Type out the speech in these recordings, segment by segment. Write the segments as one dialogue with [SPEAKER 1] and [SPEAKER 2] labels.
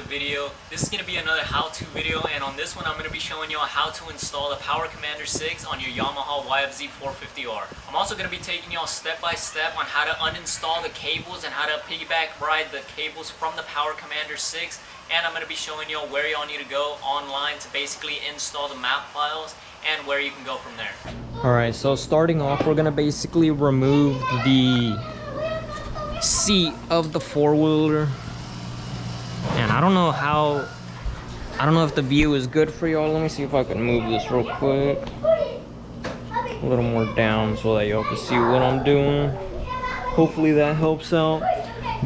[SPEAKER 1] video. This is going to be another how-to video, and on this one I'm going to be showing you how to install the Power Commander 6 on your Yamaha YFZ450R. I'm also going to be taking y'all step by step on how to uninstall the cables and how to piggyback ride the cables from the Power Commander 6, and I'm going to be showing y'all where y'all need to go online to basically install the map files and where you can go from there.
[SPEAKER 2] Alright, so starting off, we're going to basically remove the seat of the four-wheeler. And I don't know if the view is good for y'all. Let me see if I can move this real quick. A little more down so that y'all can see what I'm doing. Hopefully that helps out.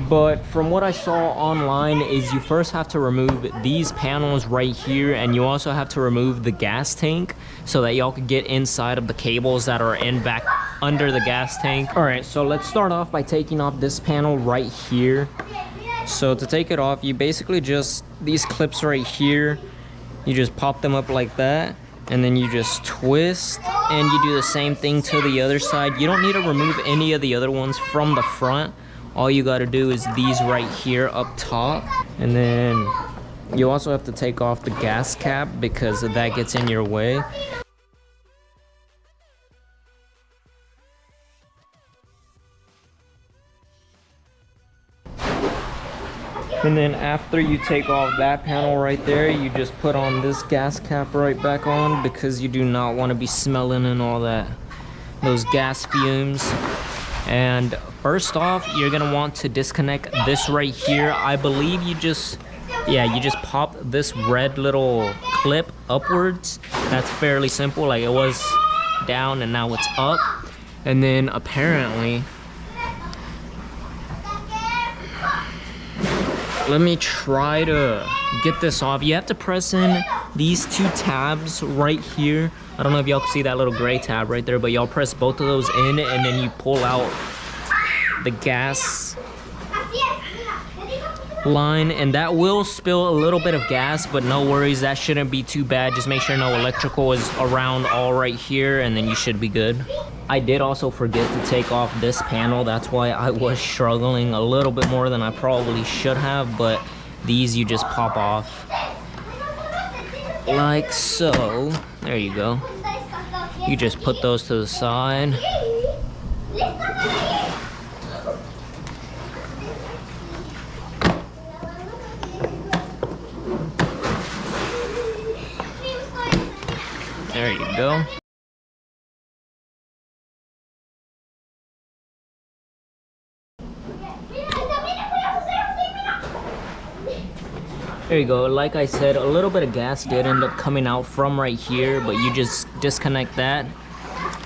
[SPEAKER 2] But from what I saw online is you first have to remove these panels right here, and you also have to remove the gas tank so that y'all can get inside of the cables that are in back under the gas tank. All right, so let's start off by taking off this panel right here. So to take it off, you basically just, these clips right here, you just pop them up like that, and then you just twist, and you do the same thing to the other side. You don't need to remove any of the other ones from the front. All you got to do is these right here up top, and then you also have to take off the gas cap because that gets in your way. And then after you take off that panel right there, you just put on this gas cap right back on because you do not want to be smelling and all that, those gas fumes. And first off, you're gonna want to disconnect this right here. I believe you just pop this red little clip upwards. That's fairly simple. Like, it was down and now it's up. And then apparently, let me try to get this off. You have to press in these two tabs right here. I don't know if y'all can see that little gray tab right there, but y'all press both of those in, and then you pull out the gas line, and that will spill a little bit of gas, but no worries, that shouldn't be too bad. Just make sure no electrical is around all right here, and then you should be good. I did also forget to take off this panel. That's why I was struggling a little bit more than I probably should have, but these you just pop off like so. There you go. You just put those to the side. There you go. There you go. Like I said, a little bit of gas did end up coming out from right here, but you just disconnect that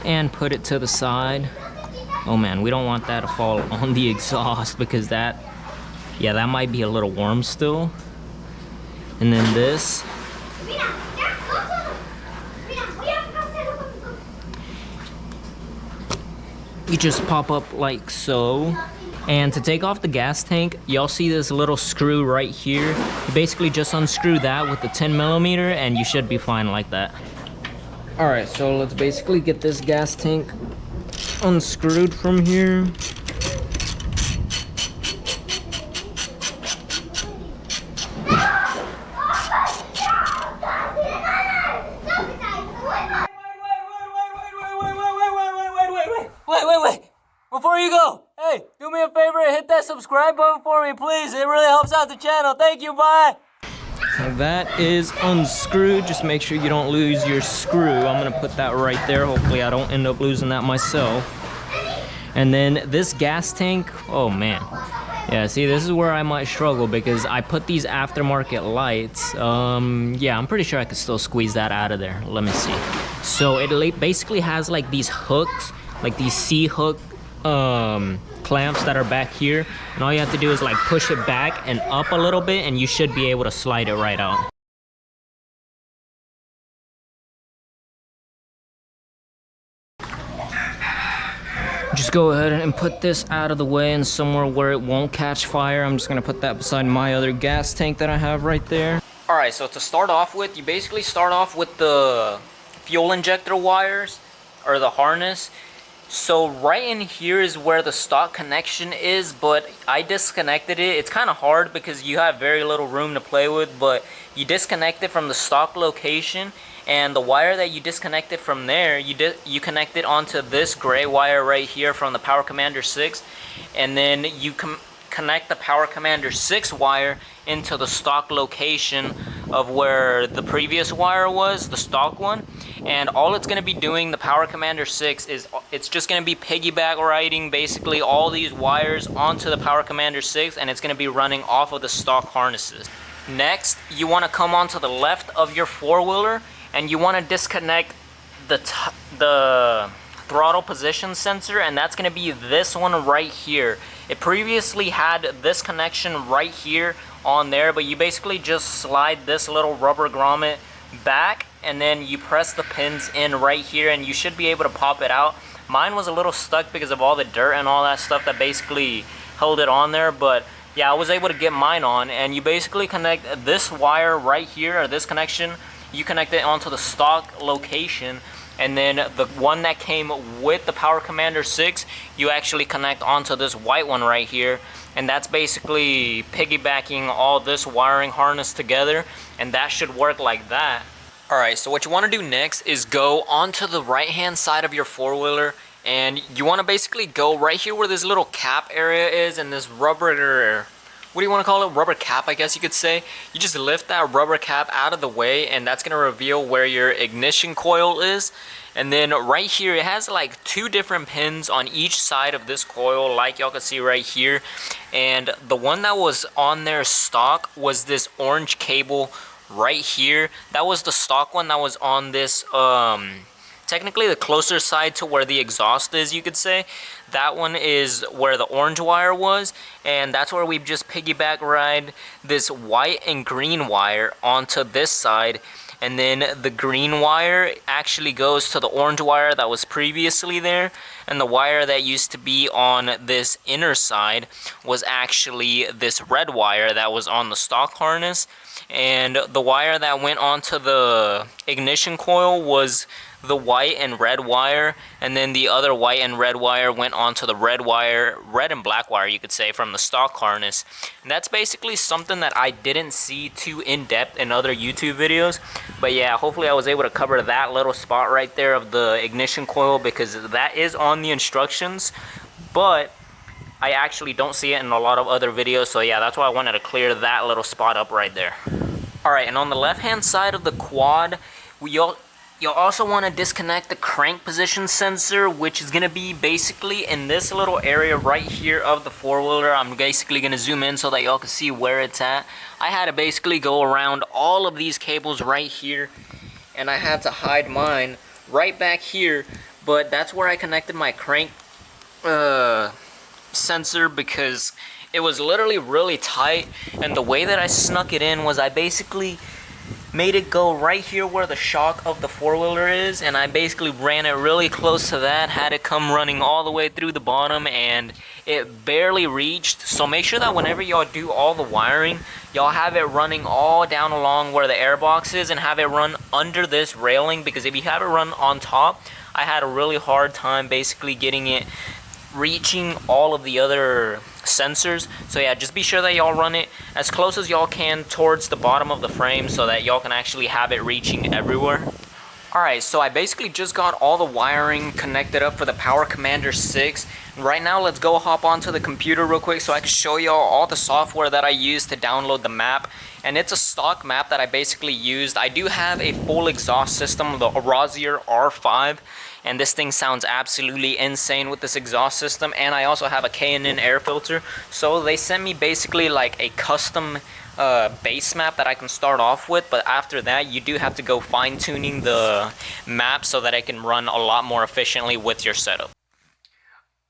[SPEAKER 2] and put it to the side. Oh man, we don't want that to fall on the exhaust because that might be a little warm still. And then this. You just pop up like so. And to take off the gas tank, y'all see this little screw right here. You basically just unscrew that with the 10mm and you should be fine like that. All right, so let's basically get this gas tank unscrewed from here.
[SPEAKER 1] Wait. Before you go, hey, do me a favor and hit that subscribe button for me, please. It really helps out the channel. Thank you, bye.
[SPEAKER 2] So that is unscrewed. Just make sure you don't lose your screw. I'm gonna put that right there. Hopefully I don't end up losing that myself. And then this gas tank, oh man. Yeah, see, this is where I might struggle because I put these aftermarket lights. Yeah, I'm pretty sure I could still squeeze that out of there. Let me see. So it basically has like these hooks, like these C-hook clamps that are back here, and all you have to do is like push it back and up a little bit and you should be able to slide it right out. Just go ahead and put this out of the way and somewhere where it won't catch fire. I'm just gonna put that beside my other gas tank that I have right there. All right, so to start off with, you basically start off with the fuel injector wires or the harness. So right in here is where the stock connection is, but I disconnected it. It's kind of hard because you have very little room to play with, but you disconnect it from the stock location, and the wire that you disconnected from there, you connect it onto this gray wire right here from the Power Commander 6, and then you connect the Power Commander 6 wire into the stock location of where the previous wire was, the stock one. And all it's going to be doing, the Power Commander 6, is it's just going to be piggyback riding basically all these wires onto the Power Commander 6, and it's going to be running off of the stock harnesses. Next, you want to come onto the left of your four-wheeler, and you want to disconnect the throttle position sensor, and that's going to be this one right here. It previously had this connection right here on there, but you basically just slide this little rubber grommet back, and then you press the pins in right here, and you should be able to pop it out. Mine was a little stuck because of all the dirt and all that stuff that basically held it on there, but yeah, I was able to get mine on. And you basically connect this wire right here, or this connection, you connect it onto the stock location, and then the one that came with the Power Commander 6, you actually connect onto this white one right here, and that's basically piggybacking all this wiring harness together, and that should work like that. Alright, so what you want to do next is go onto the right hand side of your four-wheeler, and you want to basically go right here where this little cap area is, and this rubber, what do you want to call it? Rubber cap, I guess you could say. You just lift that rubber cap out of the way, and that's going to reveal where your ignition coil is. And then right here, it has like 2 different pins on each side of this coil, like y'all can see right here. And the one that was on their stock was this orange cable right here. That was the stock one that was on this, technically the closer side to where the exhaust is, you could say. That one is where the orange wire was, and that's where we just piggyback ride this white and green wire onto this side, and then the green wire actually goes to the orange wire that was previously there, and the wire that used to be on this inner side was actually this red wire that was on the stock harness, and the wire that went onto the ignition coil was the white and red wire, and then the other white and red wire went onto the red wire, red and black wire you could say, from the stock harness. And that's basically something that I didn't see too in depth in other YouTube videos, but yeah, hopefully I was able to cover that little spot right there of the ignition coil, because that is on the instructions, but I actually don't see it in a lot of other videos, so yeah, that's why I wanted to clear that little spot up right there. Alright, and on the left hand side of the quad, you'll also want to disconnect the crank position sensor, which is going to be basically in this little area right here of the four-wheeler. I'm basically going to zoom in so that y'all can see where it's at. I had to basically go around all of these cables right here, and I had to hide mine right back here, but that's where I connected my crank sensor, because it was literally really tight, and the way that I snuck it in was I basically made it go right here where the shock of the four-wheeler is, and I basically ran it really close to that, had it come running all the way through the bottom, and it barely reached. So make sure that whenever y'all do all the wiring, y'all have it running all down along where the air box is, and have it run under this railing, because if you have it run on top, I had a really hard time basically getting it reaching all of the other sensors. So yeah, just be sure that y'all run it as close as y'all can towards the bottom of the frame so that y'all can actually have it reaching everywhere. Alright, so I basically just got all the wiring connected up for the Power Commander 6. Right now, let's go hop onto the computer real quick so I can show y'all all the software that I used to download the map. And it's a stock map that I basically used. I do have a full exhaust system, the Rosier R5. And this thing sounds absolutely insane with this exhaust system, and I also have a K&N air filter. So they sent me basically like a custom base map that I can start off with, but after that you do have to go fine-tuning the map so that it can run a lot more efficiently with your setup.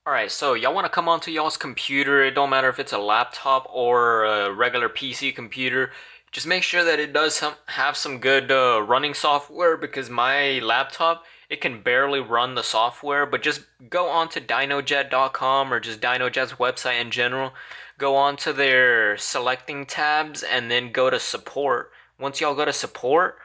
[SPEAKER 2] Alright, so y'all want to come onto y'all's computer. It don't matter if it's a laptop or a regular PC computer. Just make sure that it does have some good running software, because my laptop, it can barely run the software. But just go on to dinojet.com, or just Dinojet's website in general. Go on to their selecting tabs and then go to support. Once y'all go to support,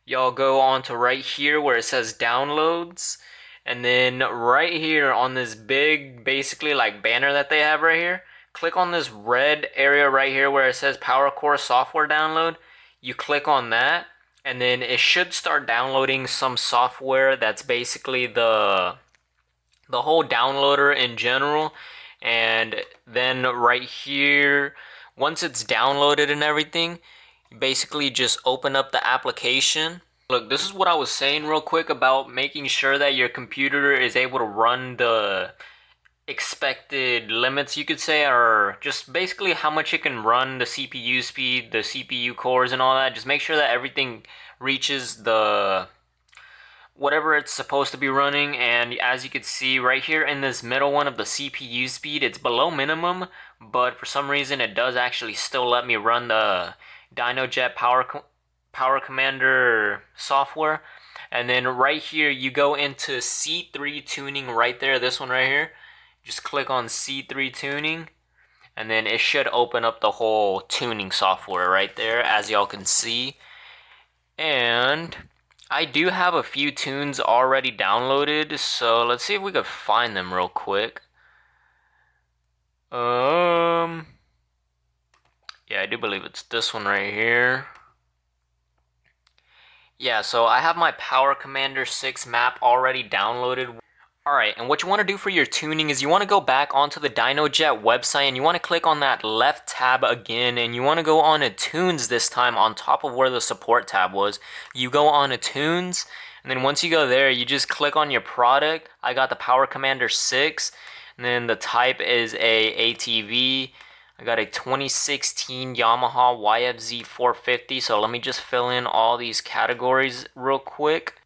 [SPEAKER 2] y'all go on to right here where it says downloads. And then right here on this big, basically like banner that they have right here, click on this red area right here where it says Power Core software download. You click on that, and then it should start downloading some software that's basically the whole downloader in general. And then right here, once it's downloaded and everything, you basically just open up the application. Look, this is what I was saying real quick about making sure that your computer is able to run the expected limits, you could say, or just basically how much it can run, the CPU speed, the CPU cores and all that. Just make sure that everything reaches the whatever it's supposed to be running. And as you can see right here in this middle one of the CPU speed, it's below minimum, but for some reason it does actually still let me run the DynoJet Power Commander software. And then right here you go into C3 tuning right there, this one right here. Just click on C3 tuning, and then it should open up the whole tuning software right there, as y'all can see. And I do have a few tunes already downloaded, so let's see if we could find them real quick. Yeah, I do believe it's this one right here. Yeah, so I have my Power Commander 6 map already downloaded. Alright, and what you want to do for your tuning is you want to go back onto the DynoJet website, and you want to click on that left tab again, and you want to go on to tunes this time on top of where the support tab was. You go on to tunes, and then once you go there, you just click on your product. I got the Power Commander 6, and then the type is a ATV. I got a 2016 Yamaha YFZ450, so let me just fill in all these categories real quick.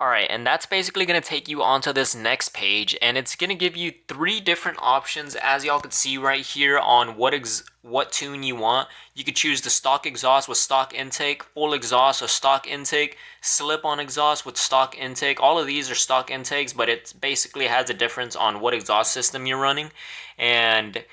[SPEAKER 2] Alright, and that's basically going to take you onto this next page, and it's going to give you 3 different options, as y'all can see right here, on what tune you want. You could choose the stock exhaust with stock intake, full exhaust or stock intake, slip-on exhaust with stock intake. All of these are stock intakes, but it basically has a difference on what exhaust system you're running. And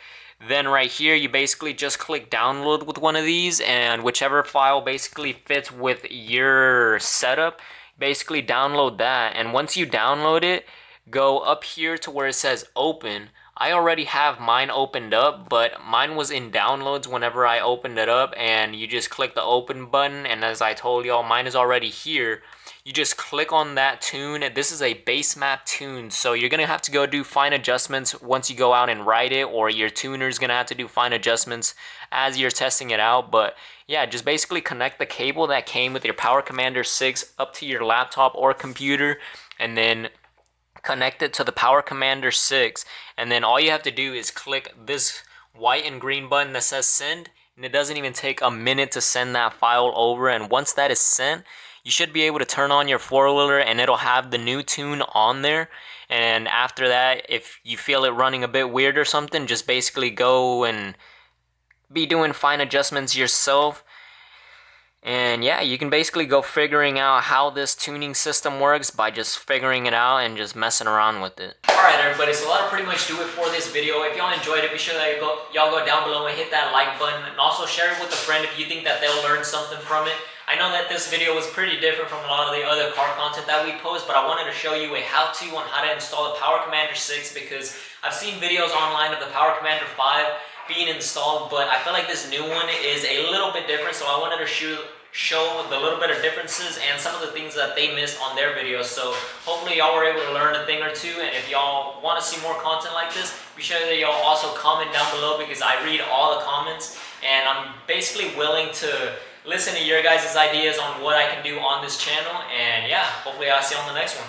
[SPEAKER 2] then right here, you basically just click download with one of these, and whichever file basically fits with your setup, basically download that. And once you download it, go up here to where it says open. I already have mine opened up, but mine was in downloads whenever I opened it up, and you just click the open button, and as I told y'all, mine is already here. You just click on that tune. This is a base map tune, so you're gonna have to go do fine adjustments once you go out and write it, or your tuner's gonna have to do fine adjustments as you're testing it out. But yeah, just basically connect the cable that came with your Power Commander 6 up to your laptop or computer, and then connect it to the Power Commander 6, and then all you have to do is click this white and green button that says send, and it doesn't even take a minute to send that file over. And once that is sent, you should be able to turn on your four-wheeler, and it'll have the new tune on there. And after that, if you feel it running a bit weird or something, just basically go and be doing fine adjustments yourself. And yeah, you can basically go figuring out how this tuning system works by just figuring it out and just messing around with it.
[SPEAKER 1] Alright everybody, so that'll pretty much do it for this video. If y'all enjoyed it, be sure that y'all go down below and hit that like button, and also share it with a friend if you think that they'll learn something from it. I know that this video was pretty different from a lot of the other car content that we post, but I wanted to show you a how-to on how to install the Power Commander 6, because I've seen videos online of the Power Commander 5 being installed, but I feel like this new one is a little bit different, so I wanted to show the little bit of differences and some of the things that they missed on their videos. So hopefully y'all were able to learn a thing or two, and if y'all want to see more content like this, be sure that y'all also comment down below, because I read all the comments, and I'm basically willing to listen to your guys' ideas on what I can do on this channel. And yeah, hopefully I'll see you on the next one.